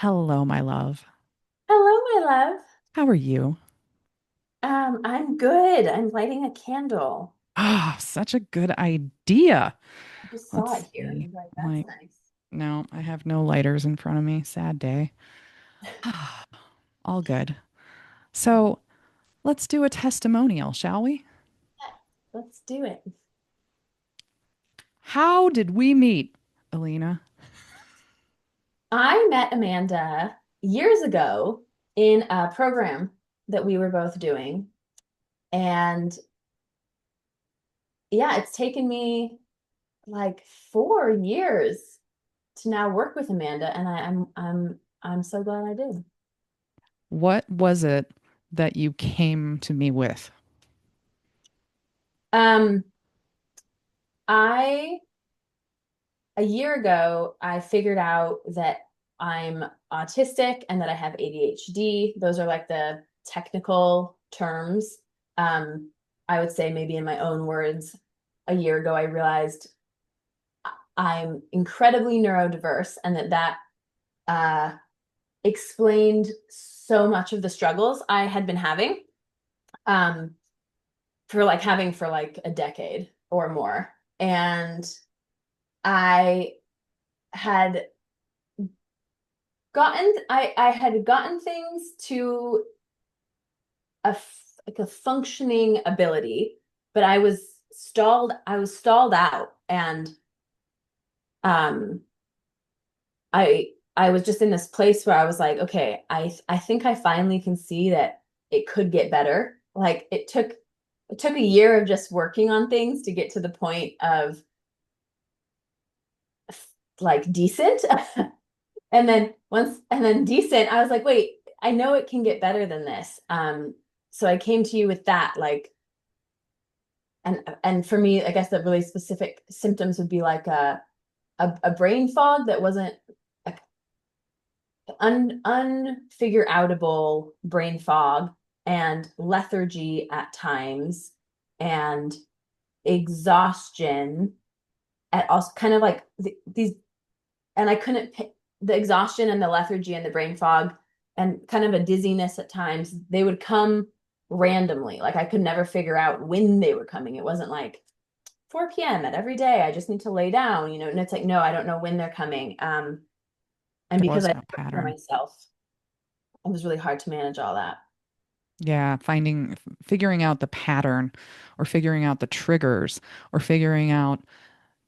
Hello, my love. Hello, my love. How are you? I'm good. I'm lighting a candle. Ah, such a good idea. I just saw Let's it here. I see. was like, I'm that's like, nice. no, I have no lighters in front of me. Sad day. All good. So let's do a testimonial, shall we? Yeah, let's do it. How did we meet, Elyna? I met Amanda years ago in a program that we were both doing. And yeah, it's taken me like 4 years to now work with Amanda, and I'm so glad I did. What was it that you came to me with? Um, I a year ago, I figured out that I'm autistic and that I have ADHD. Those are like the technical terms. Um, I would say, maybe in my own words, a year ago, I realized I'm incredibly neurodiverse and that uh, explained so much of the struggles I had been having um, for like a decade or more. And I had I had gotten things to like a functioning ability, but I was stalled out, and um I was just in this place where I was like, okay, I think I finally can see that it could get better. Like it took a year of just working on things to get to the point of like decent. And then decent, I was like, wait, I know it can get better than this. So I came to you with that, like, and for me, I guess the really specific symptoms would be like a brain fog that wasn't like unfigure outable brain fog, and lethargy at times, and exhaustion at also kind of like these, and I couldn't pick the exhaustion and the lethargy and the brain fog and kind of a dizziness at times. They would come randomly. Like I could never figure out when they were coming. It wasn't like 4 p.m. at every day. I just need to lay down, and it's like, no, I don't know when they're coming. And There because was I no work for pattern. myself, it was really hard to manage all that. Yeah, figuring out the pattern or figuring out the triggers or figuring out,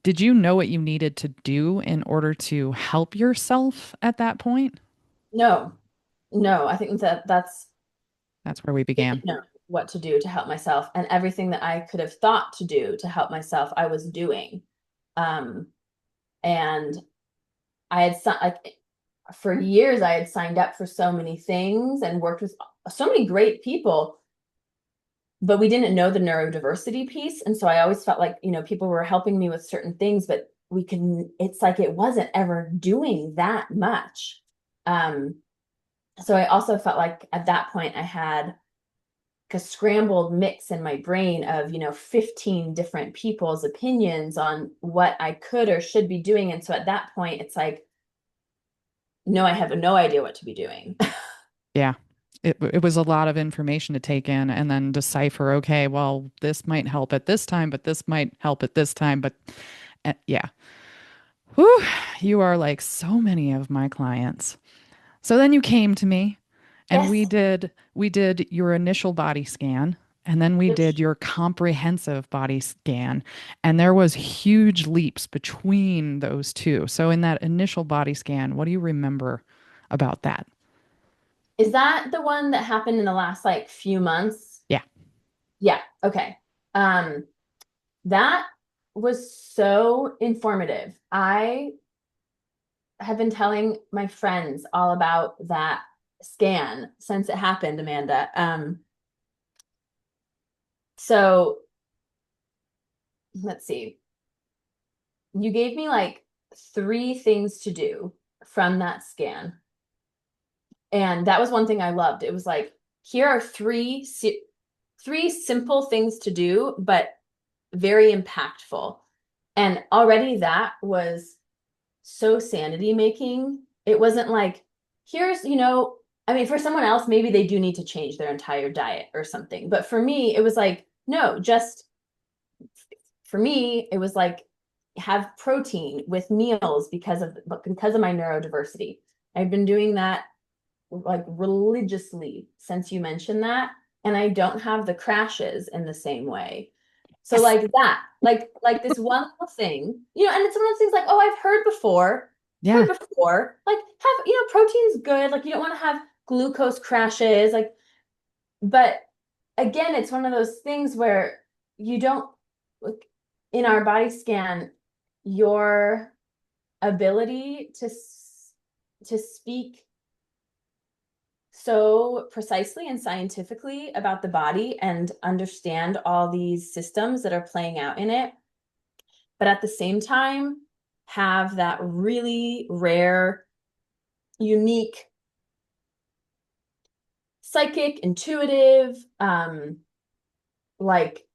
did you know what you needed to do in order to help yourself at that point? No, no, I think that's That's where we began. didn't know what to do to help myself, and everything that I could have thought to do to help myself, I was doing. Um, and I had like for years I had signed up for so many things and worked with so many great people, but we didn't know the neurodiversity piece. And so I always felt like, people were helping me with certain things, but it's like it wasn't ever doing that much. Um, so I also felt like at that point I had a scrambled mix in my brain of 15 different people's opinions on what I could or should be doing. And so at that point it's like, no, I have no idea what to be doing. Yeah. It was a lot of information to take in and then decipher, okay, well, this might help at this time, but this might help at this time. But yeah. Whew, you are like so many of my clients. So then you came to me and Yes, we did your initial body scan and then we did which your comprehensive body scan, and there was huge leaps between those two. So in that initial body scan, what do you remember about that? is that the one that happened in the last like few months? Yeah. Yeah, okay. Um, that was so informative. I have been telling my friends all about that scan since it happened, Amanda. So let's see. You gave me like three things to do from that scan. And that was one thing I loved. It was like, here are three simple things to do, but very impactful. And already that was so sanity making. It wasn't like here's, I mean, for someone else, maybe they do need to change their entire diet or something. But for me, it was like, no, just for me, it was like have protein with meals because of my neurodiversity. I've been doing that like religiously since you mentioned that, and I don't have the crashes in the same way. So Yes. like that, like this one little thing, and it's one of those things like, oh, I've Yeah. heard before, like have, protein's good, like you don't want to have glucose crashes, like, but again, it's one of those things where you don't, like, in our body scan, your ability to speak so precisely and scientifically about the body and understand all these systems that are playing out in it, but at the same time have that really rare, unique, psychic, intuitive, like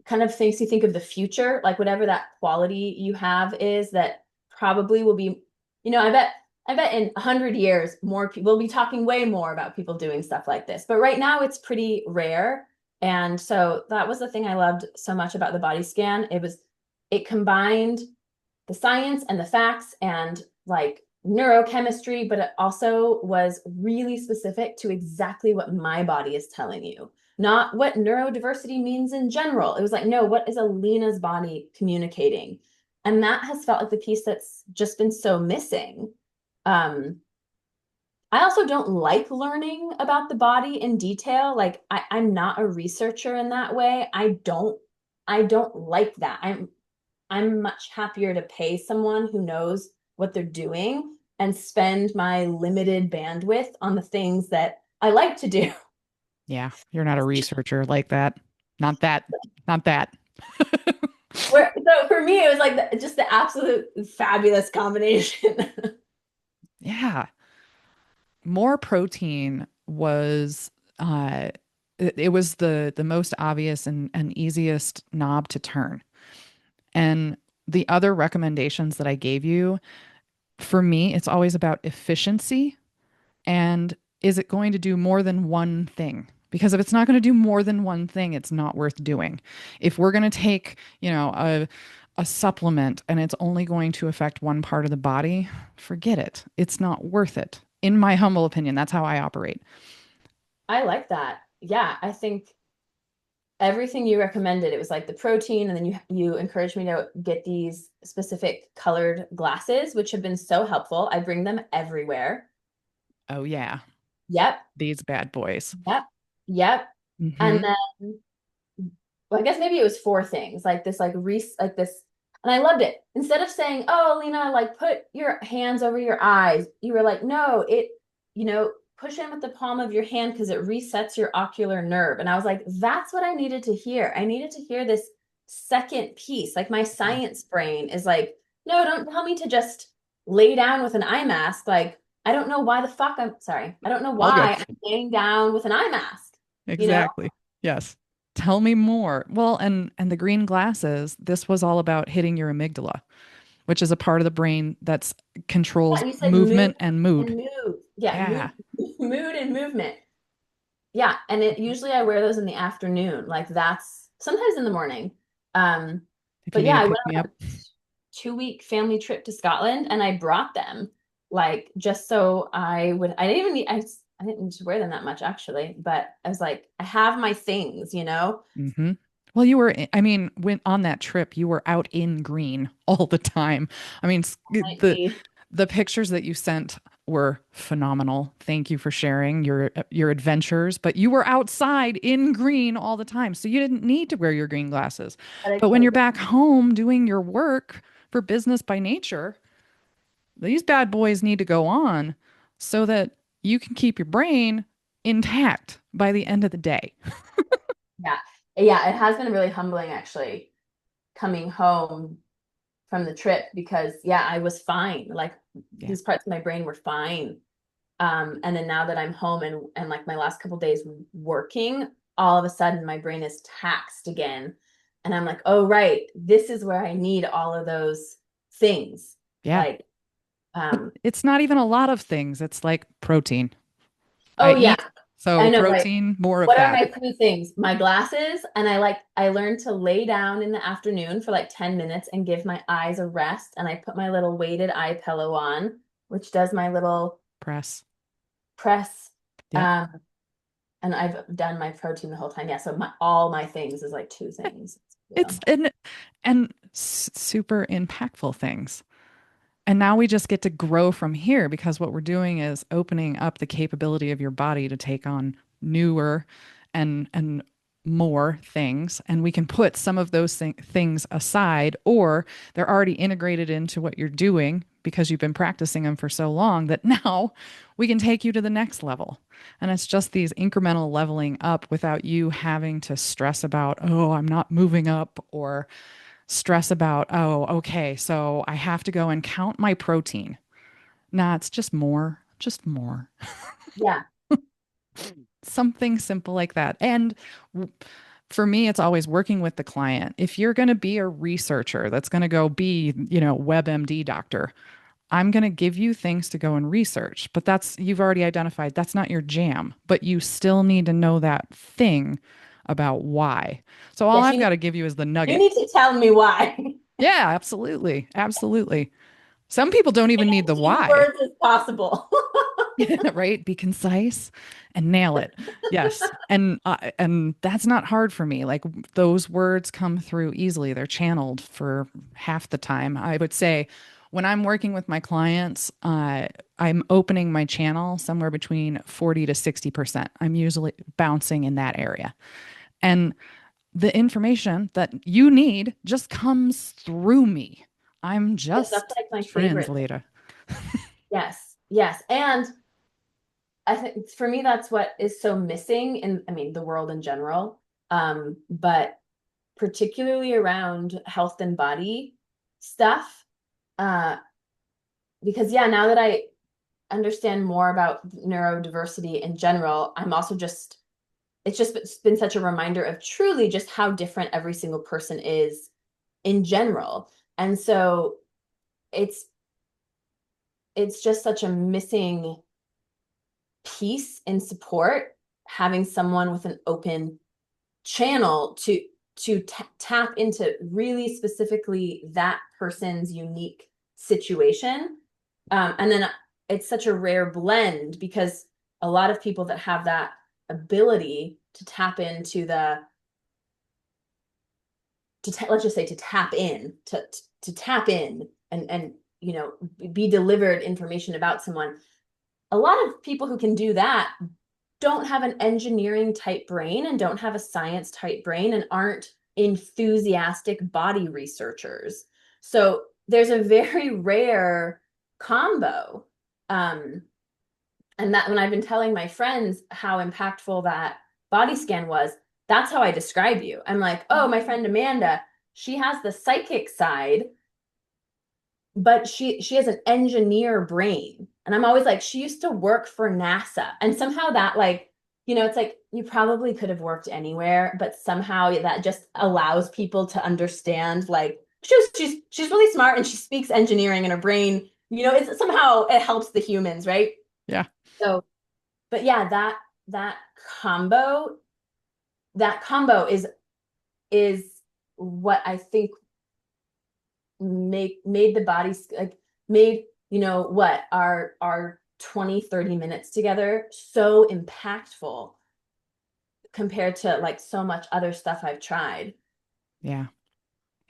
kind of things you think of the future, like whatever that quality you have is that probably will be, I bet in 100 years, more people will be talking way more about people doing stuff like this. But right now it's pretty rare. And so that was the thing I loved so much about the body scan. It combined the science and the facts and like neurochemistry, but it also was really specific to exactly what my body is telling you, not what neurodiversity means in general. It was like, no, what is Elyna's body communicating? And that has felt like the piece that's just been so missing. Um, I also don't like learning about the body in detail. Like I'm not a researcher in that way. I don't like that. I'm much happier to pay someone who knows what they're doing and spend my limited bandwidth on the things that I like to do. Yeah. You're not a researcher like that. Not that. Not that. So for me, it was like just the absolute fabulous combination. Yeah. More protein was it was the most obvious and easiest knob to turn. And the other recommendations that I gave you, for me, it's always about efficiency and is it going to do more than one thing? Because if it's not going to do more than one thing, it's not worth doing. If we're going to take, a supplement and it's only going to affect one part of the body, forget it. It's not worth it. In my humble opinion, that's how I operate. I like that. Yeah, I think everything you recommended, it was like the protein, and then you encouraged me to get these specific colored glasses, which have been so helpful. I bring them everywhere. Oh yeah, Yep, these bad boys. yep, yep. And Hmm. then, well, I guess maybe it was four things, like this, like this, and I loved it. Instead of saying, "Oh, Lena, like put your hands over your eyes," you were like, "No, you know, push in with the palm of your hand because it resets your ocular nerve." And I was like, "That's what I needed to hear. I needed to hear this second piece." Like my Yeah. science brain is like, "No, don't tell me to just lay down with an eye mask." Like, I don't know why the fuck I'm sorry. I don't know All good. why I'm laying down with an eye mask, you know? Exactly. Yes. Tell me more. Well, and the green glasses, this was all about hitting your amygdala, which is a part of the brain that's controls Yeah, you said mood movement and mood. and mood. Yeah, Yeah. mood and movement. Yeah, and it usually I wear those in the afternoon. Like that's sometimes in the morning. Um, If you but need yeah, to I pick went me on up. a 2 week family trip to Scotland and I brought them like just so I didn't even need I didn't need to wear them that much actually, but I was like, I have my things, you know? Hmm. Well, you were, I mean, when on that trip, you were out in green all the time. I mean, Might be. the pictures that you sent were phenomenal. Thank you for sharing your adventures, but you were outside in green all the time, so you didn't need to wear your green glasses. But I But when could you're have. back home doing your work for business by nature, these bad boys need to go on so that you can keep your brain intact by the end of the day. Yeah. Yeah, it has been really humbling actually coming home from the trip because yeah, I was fine. Like Yeah. these parts of my brain were fine. And then now that I'm home and like my last couple days working, all of a sudden my brain is taxed again. And I'm like, oh right, this is where I need all of those things. Yeah. Like But Um, it's not even a lot of things. It's like protein. I oh yeah, eat, so I know, right? protein, more of What are that. my two things? My glasses, and I learned to lay down in the afternoon for like 10 minutes and give my eyes a rest. And I put my little weighted eye pillow on, which does my little Press. press. Yep. Um, and I've done my protein the whole time. Yeah, so my all my things is like two things. It's So and super impactful things. And now we just get to grow from here because what we're doing is opening up the capability of your body to take on newer and more things. And we can put some of those things aside, or they're already integrated into what you're doing because you've been practicing them for so long that now we can take you to the next level. And it's just these incremental leveling up without you having to stress about, oh, I'm not moving up, or stress about, oh, okay, so I have to go and count my protein. Nah, it's just more, just more. yeah, Something simple like that. And for me, it's always working with the client. If you're going to be a researcher that's going to go be, WebMD doctor, I'm going to give you things to go and research. But you've already identified that's not your jam, but you still need to know that thing about why. So all yes, I've got to give you is the you nugget. need to tell me why. Yeah, absolutely. Absolutely. Some people don't even need the As few why, words as possible. right? Be concise and nail it. Yes. And that's not hard for me. Like those words come through easily. They're channeled for half the time. I would say when I'm working with my clients, I'm opening my channel somewhere between 40 to 60%. I'm usually bouncing in that area. And the information that you need just comes through me. I'm Yes, that's just like my favorite thing. translator. Yes, yes. And I think for me, that's what is so missing in, I mean, the world in general, but particularly around health and body stuff. Uh, because yeah, now that I understand more about neurodiversity in general, I'm also just, it's just been such a reminder of truly just how different every single person is in general. And so it's it's just such a missing piece in support, having someone with an open channel to tap into really specifically that person's unique situation. And then it's such a rare blend because a lot of people that have that ability to tap into the let's just say to tap in to tap in and be delivered information about someone. A lot of people who can do that don't have an engineering type brain and don't have a science type brain and aren't enthusiastic body researchers. So there's a very rare combo. Um, and that when I've been telling my friends how impactful that body scan was, that's how I describe you. I'm like, oh, my friend Amanda, she has the psychic side, but she has an engineer brain. And I'm always like, she used to work for NASA. And somehow that like, it's like you probably could have worked anywhere, but somehow that just allows people to understand like she's really smart and she speaks engineering in her brain. It's somehow it helps the humans, right? Yeah. So, but yeah, that combo, that combo is what I think made the bodies like made what our 20-30 minutes together so impactful compared to like so much other stuff I've tried. Yeah.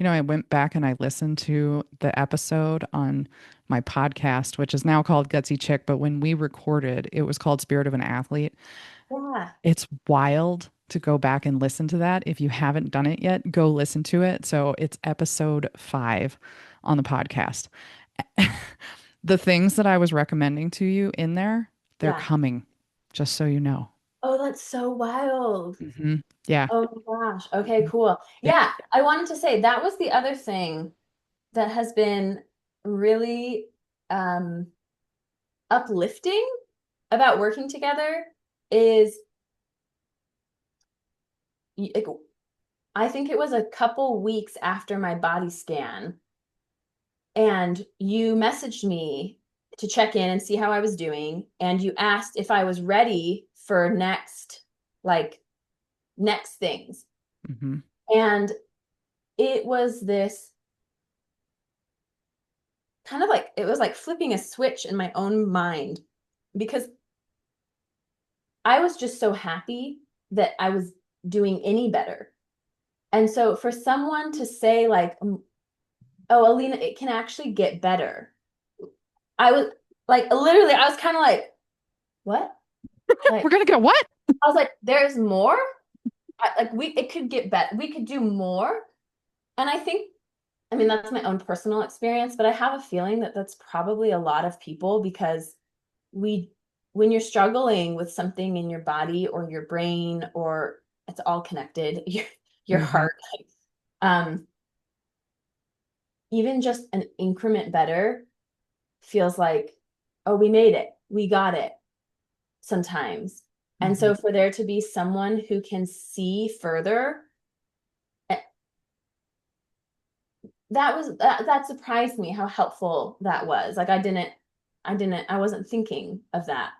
I went back and I listened to the episode on my podcast, which is now called Gutsy Chick, but when we recorded, it was called Spirit of an Athlete. Yeah. It's wild to go back and listen to that. If you haven't done it yet, go listen to it. So it's episode 5 on the podcast. The things that I was recommending to you in there, they're Yeah. coming, just so you know. Oh, that's so wild. Yeah. Oh my gosh. Okay, Mhm. cool. Yeah. Yeah, I wanted to say that was the other thing that has been really um uplifting about working together is like, I think it was a couple weeks after my body scan, and you messaged me to check in and see how I was doing. And you asked if I was ready for like next things. Hmm. And it was this kind of like, it was like flipping a switch in my own mind because I was just so happy that I was doing any better. And so for someone to say like, oh, Elyna, it can actually get better. I was like, literally, I was kind of like, what? We're Like, gonna go what? I was like, there's more? It could get better. We could do more. And I think, I mean, that's my own personal experience, but I have a feeling that that's probably a lot of people because we, when you're struggling with something in your body or your brain, or it's all connected, your Hmm. heart, um, even just an increment better feels like, oh, we made it, we got it sometimes. And Hmm. so for there to be someone who can see further, eh, that surprised me how helpful that was. Like I wasn't thinking of that.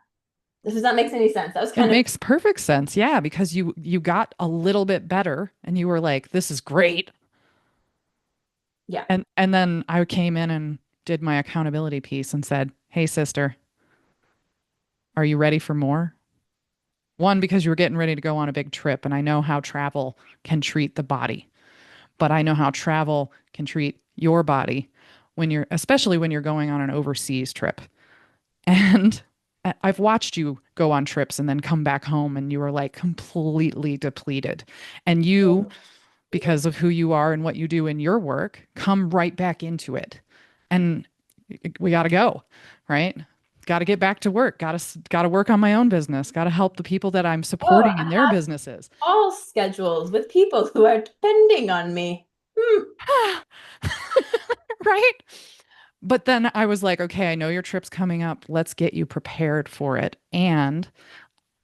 If that makes any sense. That was It kind of, makes perfect sense. Yeah, because you got a little bit better and you were like, this is great. yeah. And then I came in and did my accountability piece and said, "Hey sister, are you ready for more?" One, because you were getting ready to go on a big trip and I know how travel can treat the body, but I know how travel can treat your body when you're especially when you're going on an overseas trip. And I've watched you go on trips and then come back home and you are like completely depleted. And you, because of who you are and what you do in your work, come right back into it. And we got to go, right? Got to get back to work. Got to work on my own business. Got to help the people that I'm Oh, supporting I in their have businesses. all schedules with people who are depending on me. Hmm. Right? But then I was like, okay, I know your trip's coming up. Let's get you prepared for it. And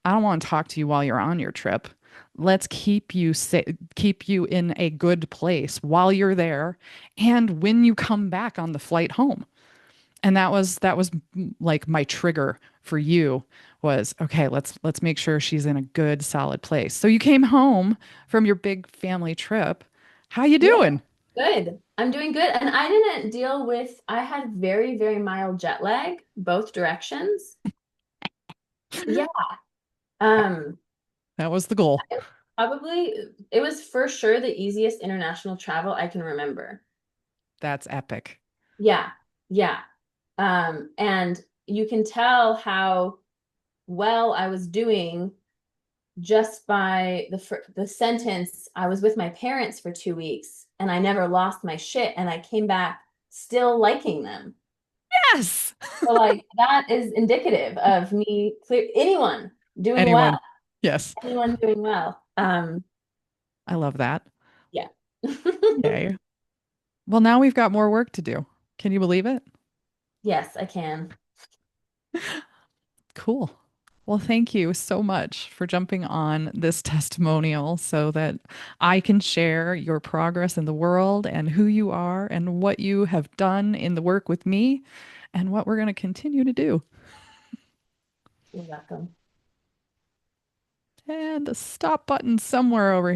I don't want to talk to you while you're on your trip. Let's keep you in a good place while you're there and when you come back on the flight home. And that was like my trigger for you was okay, let's make sure she's in a good solid place. So you came home from your big family trip. How you Yeah, doing? good. I'm doing good. And I didn't deal with, I had very, very mild jet lag, both directions. Yeah. Um, That was the goal. Probably it was for sure the easiest international travel I can remember. That's epic. Yeah. Yeah. And you can tell how well I was doing just by the sentence, I was with my parents for 2 weeks and I never lost my shit and I came back still liking them. Yes. So like that is indicative of me anyone doing well, Anyone. Yes. anyone doing well. I love that. Yeah. Yay. Well, now we've got more work to do. Can you believe it? Yes, I can. Cool. Well, thank you so much for jumping on this testimonial so that I can share your progress in the world and who you are and what you have done in the work with me and what we're going to continue to do. You're welcome. And the stop button somewhere over